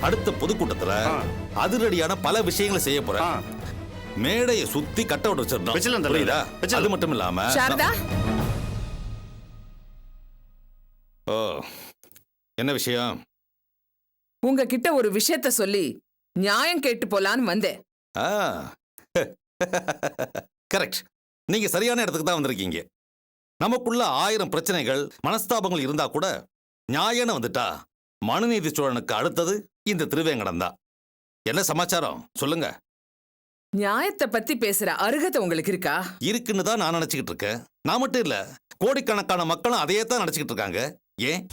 அடுத்த பொதுக்கூட்டத்துல அதிரடியான பல விஷயங்களை செய்ய போறேன். மேடையை சுத்தி கட்ட விட்டு வச்சிடணும். புரியுதா? அது மட்டும் இல்லாம சாரதா, ஓ, என்ன விஷயம்? உங்ககிட்ட ஒரு விஷயத்த சொல்லி நியாயம் கேட்டு போலான்னு வந்தேன். கரெக்ட். நீங்க சரியான இடத்துக்கு தான் வந்திருக்கீங்க. நமக்குள்ள 1000 பிரச்சனைகள் மனஸ்தாபங்கள் இருந்தா கூட நியாயம்னு வந்துட்டா மனுநீதி சோழனுக்கு அடுத்தது இந்த திருவேங்கடம் தான். என்ன சமாச்சாரம் சொல்லுங்க. நியாயத்தை பத்தி பேசுற அருகதை உங்களுக்கு இருக்கா? இருக்குன்னு தான் நான் நினைச்சுக்கிட்டு இருக்கேன். நான் மட்டும் இல்ல, கோடிக்கணக்கான மக்களும் அதையே தான் நினைச்சுக்கிட்டு இருக்காங்க. ஏன்?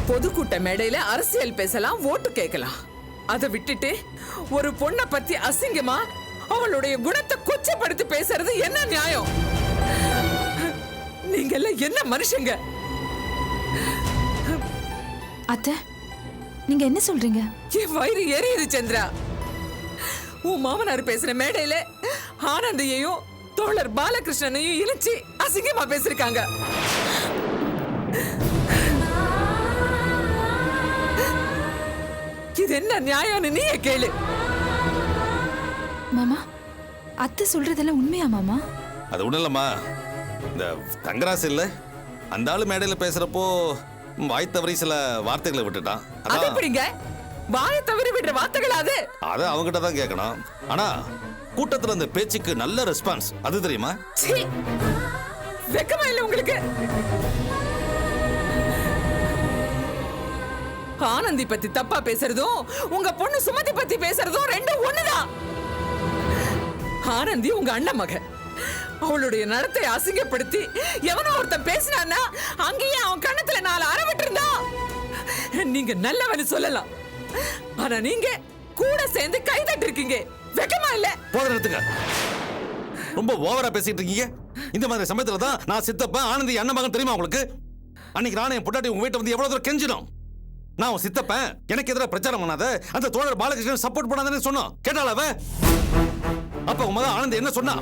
பொதுக்கூட்ட மேடையில அரசியல் பேசலாம், ஓட்டு கேட்கலாம். அதை விட்டுட்டு ஒரு பொண்ணை பத்தி அசிங்கமா அவளுடைய குணத்தை கொச்சப்படுத்தி பேசுறது என்ன நியாயம்? நீங்க எல்லாம் என்ன மனுஷங்க? அத்தை, நீங்க என்ன சொல்றீங்க? என் வயிறு எரியுது சந்திரா. உன் மாமனார் பேசுற மேடையில ஆனந்தியையும் தோழர் பாலகிருஷ்ணனையும் இழுச்சி அசிங்கமா பேசிருக்காங்க. இது என்ன நியாயம்னு நீயே கேளு. மாமா, அத்தை சொல்றதெல்லாம் உண்மையா மாமா? அது ஒண்ணும் இல்லம்மா, இந்த தங்கராசு இல்ல, அந்த ஆளு மேடையில பேசுறப்போ வாய் தவறி சில வார்த்தைகளை விட்டுட்டான். அது எப்படிங்க வாயை தவறி விடுற வார்த்தைகள்? அது அவங்ககிட்ட தான் கேட்கணும். ஆனா கூட்டத்துல அந்த பேச்சுக்கு நல்ல ரெஸ்பான்ஸ். அது தெரியுமா? வெக்கமா இல்ல உங்களுக்கு? ஆனந்தி பத்தி தப்பா பேசுறதும் உங்க பொண்ணு சுமதி பத்தி பேசுறதும் ரெண்டும் ஒண்ணுதான். ஆனந்தி உங்க அண்ணன் மகன். அவளுடைய நடத்தை அசிங்கப்படுத்தி எவனோ ஒருத்தன் பேசினான்னா அங்கேயே அவன் கண்ணத்துல 4 அறை விட்டு இருந்தா நீங்க நல்லவன்னு சொல்லலாம். ஆனா நீங்க கூட சேர்ந்து கைதட்டு இருக்கீங்க. வெக்கமா இல்ல? போத நிறுத்துங்க. ரொம்ப ஓவரா பேசிட்டு இருக்கீங்க. இந்த மாதிரி சமயத்துல தான் நான் சித்தப்ப ஆனந்தி அண்ணன் மகன். தெரியுமா உங்களுக்கு? அன்னைக்கு நானே என் பொண்டாட்டி உங்க வீட்டை வந்து எவ்வளவு தூரம் கெஞ்சினோம். நான் உன் சித்தப்பேன், எனக்கு எதிராக பிரச்சாரம் பண்ணாத, அந்த தோழர் பாலகிருஷ்ணன் சப்போர்ட் பண்ணாதன்னு சொன்னோம். கேட்டால அவ? அப்ப உங்க மகன் ஆனந்தி என்ன சொன்னா?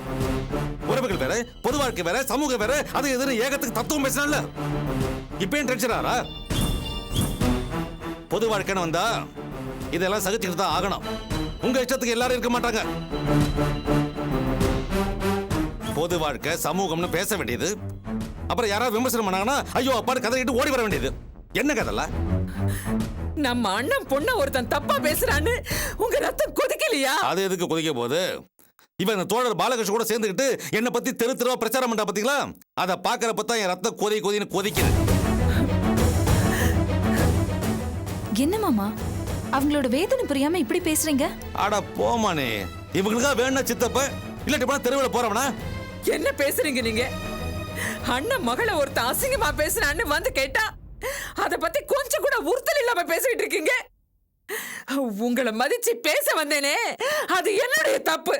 உறவுகள் வேற, பொது வாழ்க்கை வேற, சமூகம் வேற, அது எதிர ஏகத்துக்கு தத்துவம் பேசினால இப்பயும் டென்ஷனாரா? பொது வாழ்க்கைன்னு வந்தா இதெல்லாம் சகிச்சுக்கிட்டு தான் ஆகணும். உங்க இஷ்டத்துக்கு எல்லாரும் இருக்க மாட்டாங்க. பொது வாழ்க்கை சமூகம்னு பேச வேண்டியது. அப்புறம் யாராவது விமர்சனம் பண்ணாங்கன்னா ஐயோ அப்பான்னு கதறிட்டு ஓடி வர வேண்டியது. என்ன கதல்ல? நம்ம அண்ணன் பொண்ண ஒருத்தன் தப்பா பேசுறான்னு உங்க ரத்தம் கொதிக்கலையா? அது எதுக்கு கொதிக்க போகுது? இவன் இந்த தோழர் பாலகிருஷ்ணன் கூட சேர்ந்துக்கிட்டு என்னை பத்தி தெரு தெருவா பிரச்சாரம் பண்ணா பாத்தீங்களா? அதை பாக்குறப்ப தான் என் ரத்தம் கொதின்னு கொதிக்குது. என்ன மாமா, அவங்களோட வேதனை புரியாம இப்படி பேசுறீங்க? ஆடா போமானே, இவங்களுக்கா வேணா சித்தப்ப, இல்லாட்டி தெருவில் போறவனா? என்ன பேசுறீங்க நீங்க? அண்ணன் மகளை ஒருத்தன் அசிங்கமா பேசுறான்னு வந்து கேட்டா அத பத்தி கொஞ்சம் கூட உறுத்தல் இல்லாம பேசிட்டு இருக்கீங்க. உங்களை மதிச்சு பேச வந்தேனே, அது என்னுடைய தப்பு.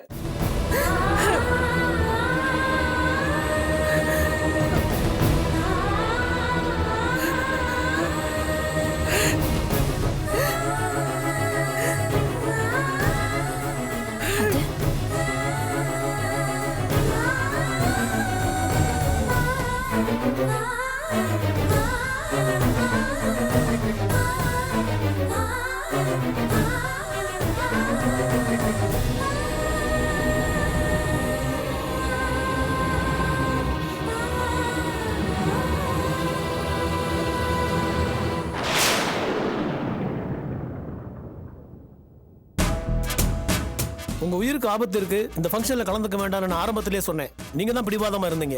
உங்க உயிருக்கு ஆபத்து இருக்கு, இந்த ஃபங்க்ஷன்ல கலந்துக்க வேண்டாம் நான் ஆரம்பத்திலேயே சொன்னேன். நீங்க தான் பிடிவாதமா இருந்தீங்க.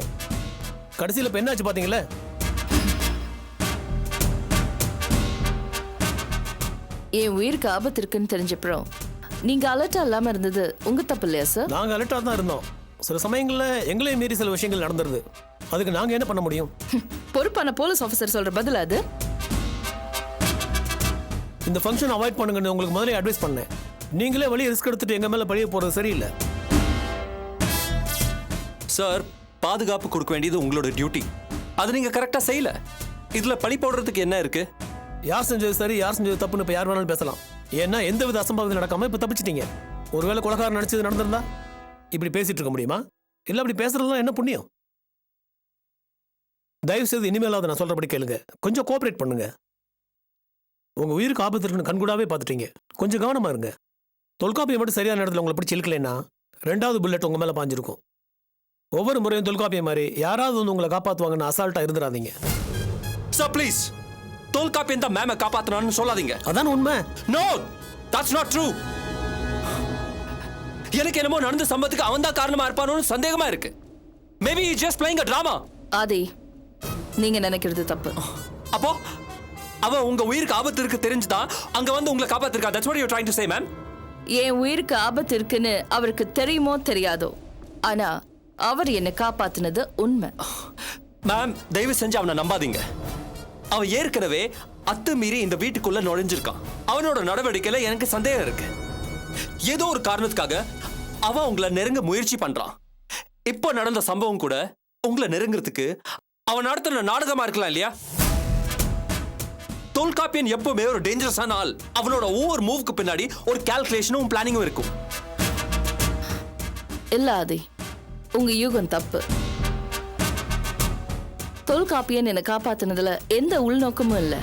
கடைசியில இப்ப என்னாச்சு பாத்தீங்களா? என் உயிருக்கு ஆபத்து இருக்குன்னு தெரிஞ்சப்புறம் நீங்க அலர்ட்டா இல்லாம இருந்தது உங்க தப்பு இல்லையா சார்? நாங்க அலர்ட்டா தான் இருந்தோம். சில சமயங்கள்ல எங்களையும் மீறி சில விஷயங்கள் நடந்துருது. அதுக்கு நாங்க என்ன பண்ண முடியும்? பொறுப்பான போலீஸ் ஆபீசர் சொல்ற பதில் அது. இந்த ஃபங்க்ஷன் அவாய்ட் பண்ணுங்கன்னு உங்களுக்கு முதல்ல அட்வைஸ் பண்ணேன். நீங்களே வழி ரிஸ்க் எடுத்துட்டு எங்க மேல பழிய போறது சரியில்லை சார். பாதுகாப்பு கொடுக்க வேண்டியது உங்களோட டியூட்டி. அது நீங்க கரெக்டா செய்யல. இதுல பழி போடுறதுக்கு என்ன இருக்கு? யார் செஞ்சது சரி, யார் செஞ்சது தப்புன்னு இப்ப யார் வேணாலும் பேசலாம். ஏன்னா எந்தவித அசம்பாவிதம் நடக்காம இப்ப தப்பிச்சிட்டீங்க. ஒருவேளை கொலைகாரன் நினைச்சது நடந்திருந்தா இப்படி பேசிட்டு இருக்க முடியுமா? இல்ல அப்படி பேசுறதுலாம் என்ன புண்ணியம்? தயவு செய்து இனிமேலாவது நான் சொல்றபடி கேளுங்க. கொஞ்சம் கோஆபரேட் பண்ணுங்க. உங்க உயிருக்கு ஆபத்து இருக்குன்னு கண்கூடாவே பார்த்துட்டீங்க. கொஞ்சம் கவனமா இருங்க. தொல்காப்பியை மட்டும் சரியான நேரத்தில் உங்களை பிடிச்சி இழுக்கலைன்னா 2வது புல்லட் உங்க மேல பாஞ்சிருக்கும். ஒவ்வொரு முறையும் தொல்காப்பியை மாதிரி யாராவது வந்து உங்களை காப்பாற்றுவாங்கன்னு அசால்ட்டா இருந்துடாதீங்க. சார் ப்ளீஸ், தொல்காப்பியன் தான் மேம காப்பாத்தணும்னு சொல்லாதீங்க. அதான் உண்மை. No, that's not true. எனக்கு என்னமோ நடந்த சம்பவத்துக்கு அவன் தான் காரணமா இருப்பானோன்னு சந்தேகமா இருக்கு. Maybe he just playing a drama. ஆதி, நீங்க நினைக்கிறது தப்பு. அப்போ அவன் உங்க உயிருக்கு ஆபத்து இருக்கு தெரிஞ்சுதான் அங்க வந்து உங்களை காப்பாத்திருக்கா. That's what you're trying to say, ma'am. என் உயிருக்கு ஆபத்து இருக்குன்னு அவருக்கு தெரியுமோ தெரியாதோ, ஆனா அவர் என்னை காப்பாத்துனது உண்மை. மேம், தயவு செஞ்சு அவனை நம்பாதீங்க. அவன் ஏற்கனவே அத்துமீறி இந்த வீட்டுக்குள்ள நுழைஞ்சிருக்கான். அவனோட நடவடிக்கையில எனக்கு சந்தேகம் இருக்கு. ஏதோ ஒரு காரணத்துக்காக அவன் உங்களை நெருங்க முயற்சி பண்றான். இப்போ நடந்த சம்பவம் கூட உங்களை நெருங்கிறதுக்கு அவன் நடத்துற நாடகமா இருக்கலாம் இல்லையா? தொல்காப்பியன் எப்பவுமே ஒரு டேஞ்சரஸான ஆள். அவனோட ஒவ்வொரு மூவுக்கு பின்னாடி ஒரு கால்குலேஷனும் பிளானிங்கும் இருக்கும். இல்ல ஆதி, உங்க யூகம் தப்பு. தொல்காப்பியன் என்னை காப்பாத்துனதுல எந்த உள்நோக்கமும் இல்ல.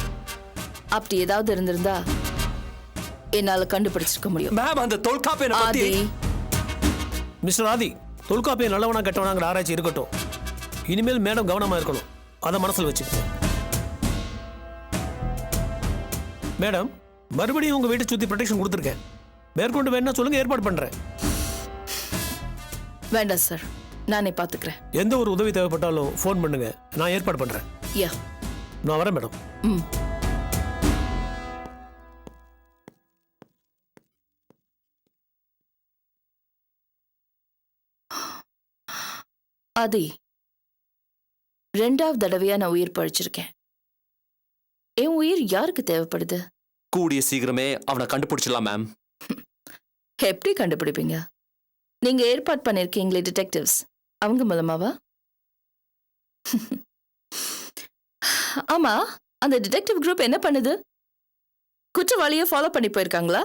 அப்படி ஏதாவது இருந்திருந்தா என்னால கண்டுபிடிச்சிருக்க முடியும். மேம், அந்த தொல்காப்பியனை பத்தி ஆதி, மிஸ்டர் ஆதி, தொல்காப்பியை நல்லவனா கெட்டவனாங்கிற ஆராய்ச்சி இருக்கட்டும். இனிமேல் மேடம் கவனமா இருக்கணும். அதை மனசில் வச்சுக்கோங்க. மேடம், மறுபடியும் உங்க வீட்டை சுத்தி ப்ரொடெக்ஷன் கொடுத்துருக்கேன். மேற்கொண்டு வேணா சொல்லுங்க, ஏற்பாடு பண்றேன். வேண்டாம் சார், நானே பாத்துக்கிறேன். எந்த ஒரு உதவி தேவைப்பட்டாலும் ஃபோன் பண்ணுங்க, நான் ஏற்பாடு பண்றேன். யா, நான் வரேன் மேடம். ம். ஆதி, 2வது தடவையா நான் உயிர் பழிச்சிருக்கேன். என் உயிர் யாருக்கு தேவைப்படுது? கூடிய சீக்கிரமே அவனை கண்டுபிடிச்சிடலாம் மேம். எப்படி கண்டுபிடிப்பீங்க? நீங்க ஏற்பாடு பண்ணிருக்கீங்களே டிடெக்டிவ்ஸ், அவங்க மூலமாவா? ஆமா, அந்த டிடெக்டிவ் குரூப் என்ன பண்ணுது? குற்றவாளியை ஃபாலோ பண்ணி போயிருக்காங்களா?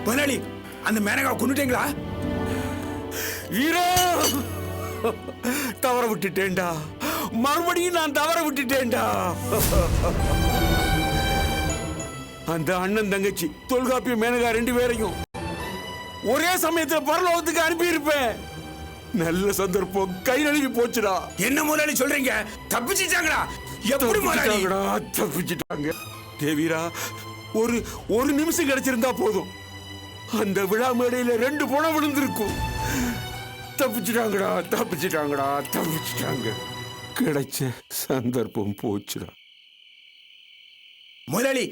முதலாளி, அந்த மேனகாவை கொண்டுட்டீங்களா? வீரா, தவற விட்டுட்டேன்டா. மறுபடியும் நான் தவற விட்டுட்டேன்டா. அந்த அண்ணன் தங்கச்சி தொல்காப்பிய மேனகா 2 பேரையும் ஒரே சமயத்துல பரலோகத்துக்கு அனுப்பி இருப்பேன். நல்ல சந்தர்ப்பம் கை நழுவி போச்சுடா. என்ன முதலாளி சொல்றீங்க? தப்பிச்சிட்டாங்களா? எப்படி முதலாளி? தப்பிச்சிட்டாங்க. தேவீரா, ஒரு நிமிஷம் கிடைச்சிருந்தா போதும். அந்த விழா மேடையில 2 பணம் விழுந்திருக்கும். தப்பிச்சிட்டாங்கடா, தப்பிச்சிட்டாங்கடா, தப்பிச்சிட்டாங்க. கிடைச்ச சந்தர்ப்பம் போச்சுடா. முதலாளி,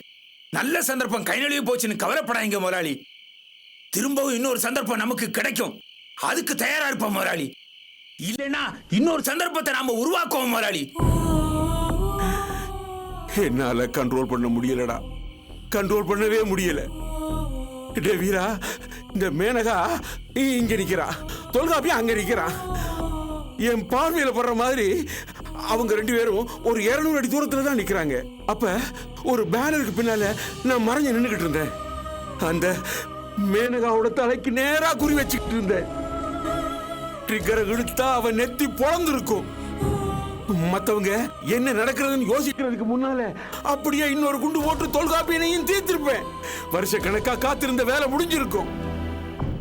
நல்ல சந்தர்ப்பம் கை நழுவி போச்சுன்னு கவலைப்படாதீங்க முதலாளி. திரும்பவும் இன்னொரு சந்தர்ப்பம் நமக்கு கிடைக்கும். அதுக்கு தயாரா இருப்போம் முதலாளி. இல்லைன்னா இன்னொரு சந்தர்ப்பத்தை நாம உருவாக்குவோம் முதலாளி. என்னால கண்ட்ரோல் பண்ண முடியலடா. கண்ட்ரோல் பண்ணவே முடியல. டே வீரா, இந்த மேனகா இங்க நிக்கிறா, தொல்காப்பி அங்க நிக்கிறா. என் பார்வையில படுற மாதிரி அவங்க 2 பேரும் ஒரு 200 அடி தூரத்துல தான் நிக்கிறாங்க. அப்ப ஒரு பேனருக்கு பின்னால நான் மறைஞ்சு நின்னுகிட்டு இருந்தேன். அந்த மேனகாவோட தலைக்கு நேரா குறி வச்சுக்கிட்டு இருந்தேன். ட்ரிக்கரை இழுத்தா அவன் நெத்தி பொழந்திருக்கும். மத்தவங்க என்ன நடக்கிறதுன்னு யோசிக்கிறதுக்கு முன்னால அப்படியே இன்னொரு குண்டு போட்டு தொல்காப்பியனையும் தீர்த்திருப்பேன். வருஷ கணக்கா காத்திருந்த வேலை முடிஞ்சிருக்கும்.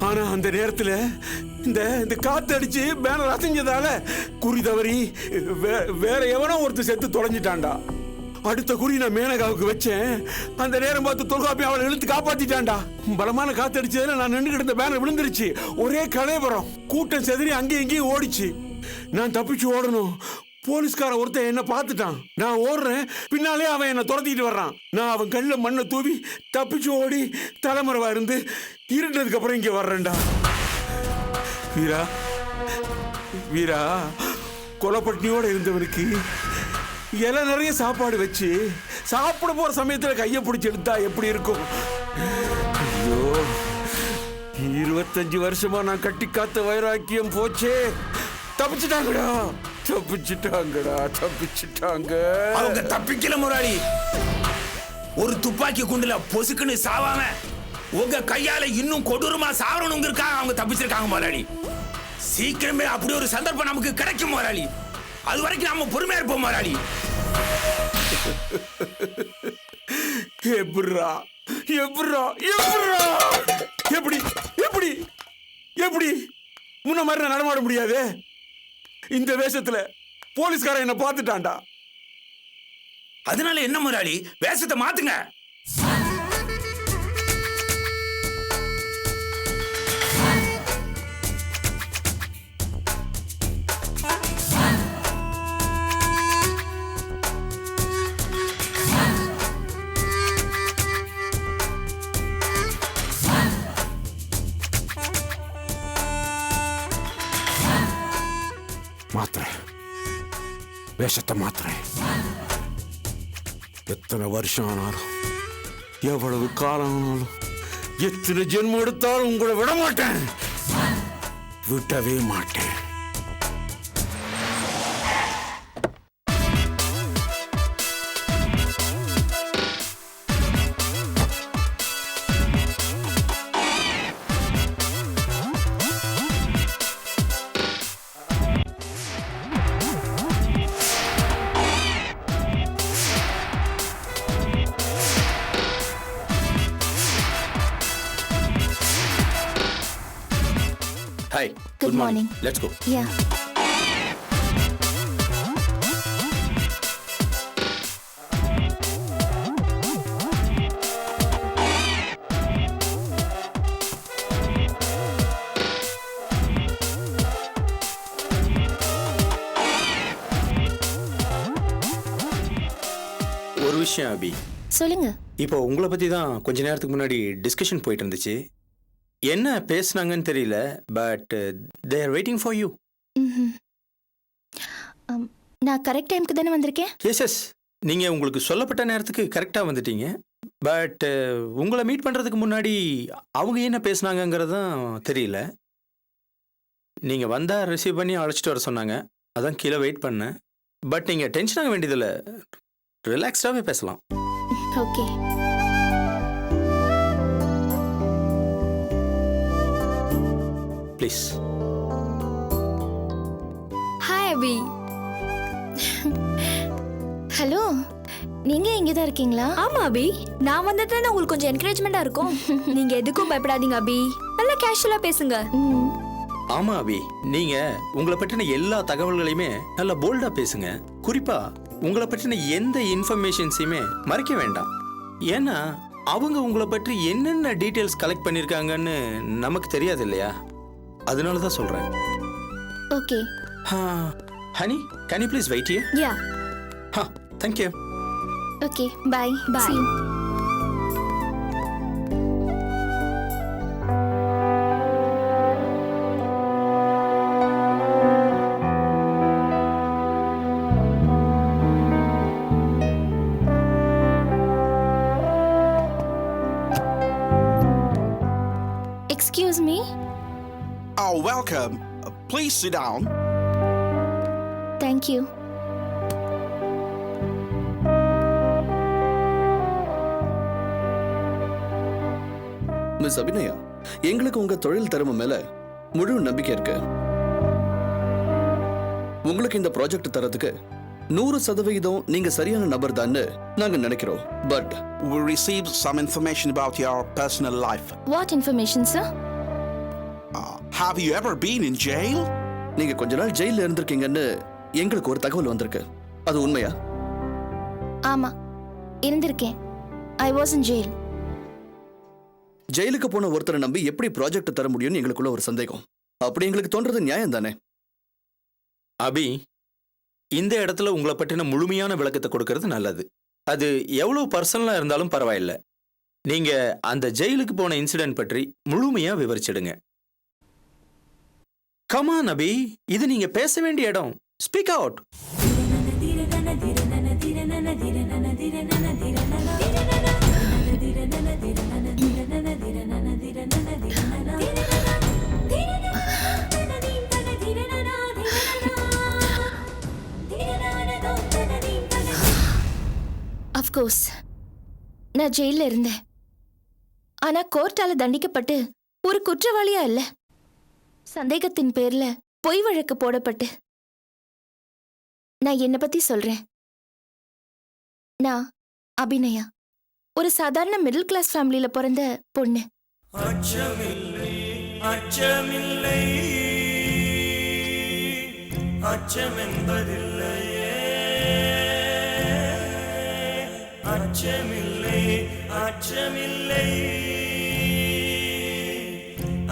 ஆனா அந்த நேரத்துல இந்த காத்து அடிச்சு பேனர் அசைஞ்சதால குறி தவறி வேற எவனோ ஒருத்தர் செத்து தொலைஞ்சிட்டான்டா. அடுத்த குறி நான் மேனகாவுக்கு வச்சேன். அந்த நேரம் பார்த்து தொல்காப்பி அவளை இழுத்து காப்பாத்திட்டான்டா. பலமான காத்து அடிச்சதுல நான் நின்றுகிட்டு இருந்த பேனர் விழுந்துருச்சு. ஒரே கலைபரம், கூட்டம் செதறி அங்கேயும் இங்கேயும் ஓடிச்சு. நான் தப்பிச்சு ஓடணும். போலீஸ்கார ஒருத்தன் என்ன பார்த்துட்டான். நான் ஓடுறேன், பின்னாலே அவன் என்ன துரத்திட்டு வர்றான். நான் அவன் கண்ணுல மண்ணை தூவி தப்பிச்சு ஓடி தலைமறைவா இருந்து இருந்ததுக்கு அப்புறம் இங்க வர்றேன்டா. வீரா, வீரா, கொலைப்பட்டினியோட இருந்தவனுக்கு இலை நிறைய சாப்பாடு வச்சு சாப்பிட போற சமயத்துல கையை பிடிச்சி எடுத்தா எப்படி இருக்கும்? ஐயோ, 25 வருஷமா நான் கட்டி காத்த வைராக்கியம் போச்சே. தப்பிச்சிட்டாங்கடா, தப்பிச்சிட்டாங்கடா, தப்பிச்சிட்டாங்க. அவங்க தப்பிக்கல முதலாளி. ஒரு துப்பாக்கி குண்டுல பொசுக்குன்னு சாவாம உங்க கையால இன்னும் கொடூரமா சாவணுங்கிறதுக்காக அவங்க தப்பிச்சிருக்காங்க முதலாளி. சீக்கிரமே அப்படி ஒரு சந்தர்ப்பம் நமக்கு கிடைக்கும் முதலாளி. அது வரைக்கும் நம்ம பொறுமையா இருப்போம் முதலாளி. எப்படிரா எப்படிரா எப்படிரா எப்படி எப்படி எப்படி முன்ன மாதிரி நான் நடமாட முடியாது. இந்த வேஷத்துல போலீஸ்காரன் என்ன பார்த்துட்டான்டா. அதனால என்ன முதலாளி, வேஷத்தை மாத்துங்க. மாத்துறேன், வேஷத்தை மாத்துறேன். எத்தனை வருஷம் ஆனாலும், எவ்வளவு காலம் ஆனாலும், எத்தனை ஜென்மம் எடுத்தாலும் உங்களை விட மாட்டேன், விடவே மாட்டேன். Hi. Good morning. Let's go. Yeah. ஒரு விஷயம் அபி, சொல்லுங்க. இப்போ உங்களை பற்றி தான் கொஞ்ச நேரத்துக்கு முன்னாடி டிஸ்கஷன் போயிட்டு இருந்துச்சு. என்ன பேசுனாங்கன்னு தெரியல, but they are waiting for you. நான் கரெக்ட் டைம்க்கு தானே வந்திருக்கேன். எஸ், நீங்கள் உங்களுக்கு சொல்லப்பட்ட நேரத்துக்கு கரெக்டாக வந்துட்டீங்க. பட் உங்களை மீட் பண்ணுறதுக்கு முன்னாடி அவங்க என்ன பேசுனாங்கங்கிறது தான் தெரியல. நீங்கள் வந்தால் ரிசீவ் பண்ணி அழைச்சிட்டு வர சொன்னாங்க, அதான் கீழே வெயிட் பண்ணேன். பட் நீங்கள் டென்ஷன் ஆக வேண்டியதில்லை, ரிலாக்ஸ்டாகவே பேசலாம். Okay. Please. Hi Abhi. Hello, நீங்க இங்கே தான் இருக்கீங்களா? ஆமா அபி, நான் வந்ததுல உங்களுக்கு கொஞ்சம் என்கரேஜ்மெண்டா இருக்கும். நீங்க எதுக்கும் பயப்படாதீங்க அபி, நல்லா கேஷுவலா பேசுங்க. ஆமா அபி, நீங்க உங்களை பற்றின எல்லா தகவல்களையுமே நல்லா போல்டா பேசுங்க. குறிப்பா உங்களை பற்றின எந்த இன்ஃபர்மேஷன்ஸையுமே மறைக்க வேண்டாம். ஏன்னா அவங்க உங்களை பற்றி என்னென்ன டீட்டெயில்ஸ் கலெக்ட் பண்ணியிருக்காங்கன்னு நமக்கு தெரியாது இல்லையா? அதனால தான் சொல்றேன். Okay. Honey, can you please wait here? Yeah. Thank you. Okay, bye. Bye. See you. Excuse me. Oh, welcome. Please sit down. Thank you. Miss Abhinaya, எங்களுக்கு உங்க தொழில் திறமை மேல முழு நம்பிக்கை இருக்கு. உங்களுக்கு இந்த ப்ராஜெக்ட் தரதுக்கு 100% நீங்க சரியான நபர் தான் நாங்க நினைக்கிறோம். But We received some information about your personal life. What information, sir? Have you ever been in jail? நீங்க கொஞ்ச நாள் ஜெயில இருந்திருக்கீங்கன்னு எங்களுக்கு ஒரு தகவல் வந்திருக்கு. அது உண்மையா? ஆமா, இருந்திருக்கேன். I was in jail. ஜெயிலுக்கு போன ஒருத்தரை நம்பி எப்படி ப்ராஜெக்ட் தர முடியும்னு எங்களுக்குள்ள ஒரு சந்தேகம். அப்படி எங்களுக்கு தோன்றது நியாயம் தானே? அபி, இந்த இடத்துல உங்களை பற்றின முழுமையான விளக்கத்தை கொடுக்கறது நல்லது. அது எவ்வளவு பர்சனலா இருந்தாலும் பரவாயில்லை. நீங்க அந்த ஜெயிலுக்கு போன இன்சிடென்ட் பற்றி முழுமையா விவரிச்சிடுங்க. கமான் அபி, இது நீங்க பேச வேண்டிய இடம். Speak out. கோர்ஸ் நான் ஜெயில இருந்தேன். ஆனா கோர்ட்டால தண்டிக்கப்பட்டு ஒரு குற்றவாளியா இல்ல, சந்தேகத்தின் பேர்ல பொய் வழக்கு போடப்பட்டு. நான் என்ன பத்தி சொல்றேன். நான் அபிநயா, ஒரு சாதாரண மிடில் கிளாஸ் ஃபேமிலியில பிறந்த பொண்ணு. அச்சமில்லை அச்சமில்லை அச்சம் என்பதில்லையே, அச்சமில்லை அச்சமில்லை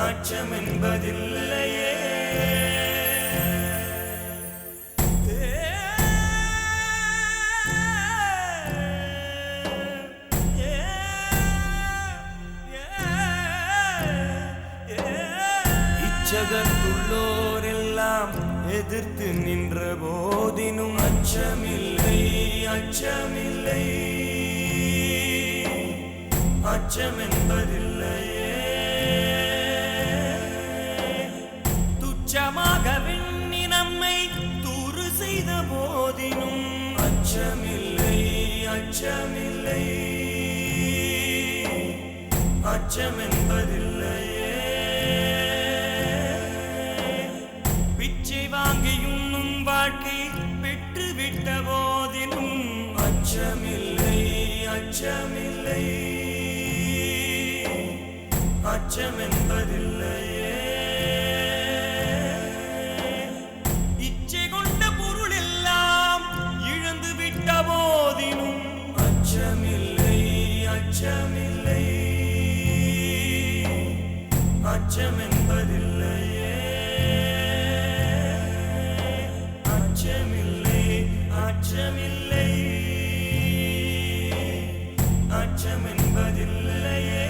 அச்சம் என்பதில்லையே. இச்சகத்துள்ளோரெல்லாம் எதிர்த்து நின்ற போதினும் அச்சமில்லை அச்சமில்லை அச்சம் என்பதில்லையே. துச்சமாக விண்ணி நம்மை தூறு செய்த போதினும் அச்சமில்லை அச்சமில்லை அச்சம் என்பதில்லையே. பிச்சை வாங்கியுண்ணும் வாழ்க்கை பெற்றுவிட்ட போதினும் அச்சமில்லை அச்சமில்லை அச்சம் என்பதில்லையே. இச்சை கொண்ட பொருள் எல்லாம் இழந்து விட்ட போதினும் அச்சமில்லை அச்சமில்லை அச்சம் என்பதில்லையே. அச்சமில்லை அச்சமில்லை அச்சம் என்பதில்லையே.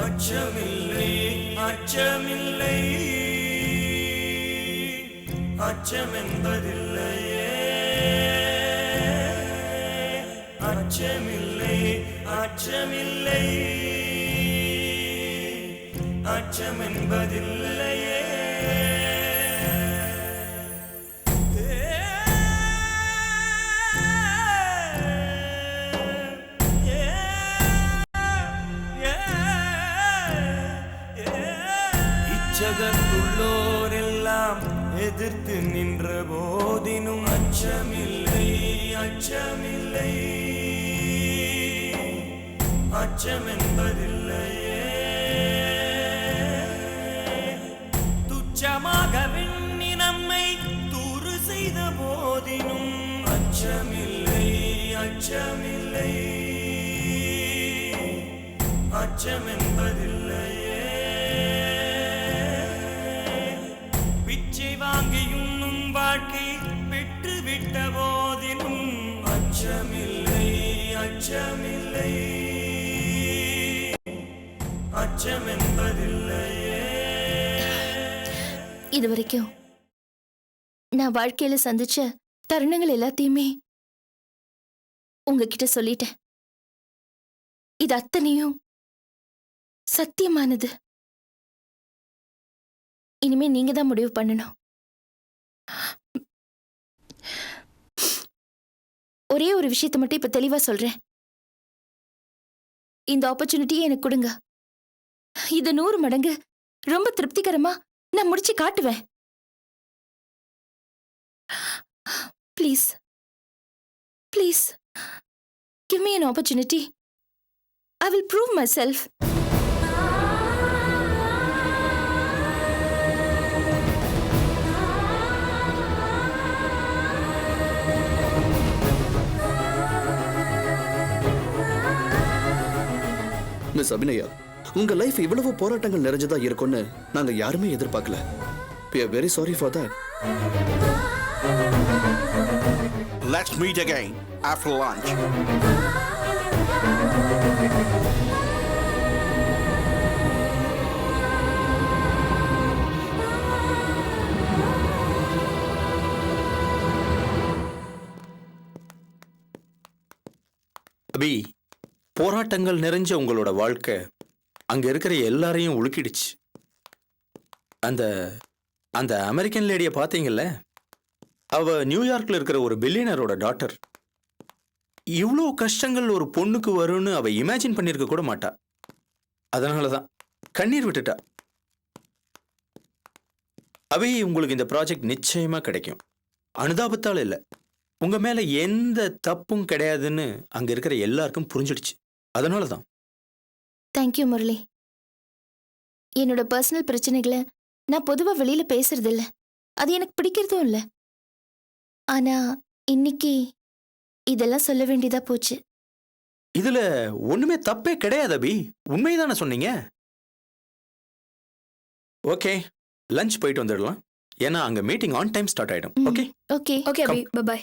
அச்சமில்லை அச்சமில்லை அச்சம் என்பதில்லையே. அச்சமில்லை அச்சமில்லை அச்சம் என்பதில்லையே. இச்சகத்துள்ளோரெல்லாம் எதிர்த்து நின்ற போதினும் அச்சமில்லை அச்சமில்லை அச்சம் என்பதில்லையே. துச்சமாக விண்ணி நம்மை தூறு செய்த போதினும் அச்சமில்லை அச்சமில்லை அச்சம் என்பதில்லையே. பிச்சை வாங்கியுண்ணும் வாழ்க்கை பெற்றுவிட்ட போதினும் அச்சமில்லை அச்சமில்லை அச்சம் என்பதில்லையே. இதுவரைக்கும் நான் வாழ்க்கையில சந்திச்ச தருணங்கள் எல்லாத்தையுமே உங்ககிட்ட சொல்லிட்டேன். இது அத்தனையும் சத்தியமானது. இனிமே நீங்க தான் முடிவு பண்ணணும். ஒரே ஒரு விஷயத்தை மட்டும் இப்ப தெளிவா சொல்றேன். இந்த ஆப்பர்ச்சுனிட்டியை எனக்கு கொடுங்க. இது 100 மடங்கு ரொம்ப திருப்திகரமா நான் முடிச்சு காட்டுவேன். Please please give me an opportunity. I will prove myself. Miss Abhinaya, உங்க லைஃப் இவ்வளவு போராட்டங்கள் நிறைஞ்சதா இருக்கும்னு நாங்க யாருமே எதிர்பார்க்கல. We are very sorry for that. Let's meet again after lunch. அபி, போராட்டங்கள் நிறைஞ்ச உங்களோட வாழ்க்கை அங்க இருக்கிற எல்லாரையும் உலுக்கிடுச்சு. அந்த அந்த அமெரிக்கன் லேடியை பார்த்தீங்கல்ல, அவ நியூயார்க்ல இருக்கிற ஒரு பில்லியனரோட டாட்டர். இவ்வளோ கஷ்டங்கள் ஒரு பொண்ணுக்கு வரும்னு அவ இமேஜின் பண்ணியிருக்க கூட மாட்டா. அதனால தான் கண்ணீர் விட்டுட்டா. அபி, உங்களுக்கு இந்த ப்ராஜெக்ட் நிச்சயமா கிடைக்கும். அனுதாபத்தால் இல்லை, உங்க மேல எந்த தப்பும் கிடையாதுன்னு அங்க இருக்கிற எல்லாருக்கும் புரிஞ்சிடுச்சு. அதனால தான். தேங்க்யூ முரளி. என்னோட பர்சனல் பிரச்சனைகளை நான் பொதுவா வெளியில பேசுறது இல்ல, அது எனக்கு பிடிக்கிறதும் இல்ல. ஆனா இன்னைக்கு இதெல்லாம் சொல்ல வேண்டியதா போச்சு. இதுல ஒண்ணுமே தப்பே கிடையாது அபி, உண்மைதானே சொன்னீங்க. ஓகே, லஞ்ச் போயிட்டு வந்துடலாம். ஏன்னா அங்க மீட்டிங் ஆன் டைம் ஸ்டார்ட் ஆயிடும். Okay okay okay Abhi, by.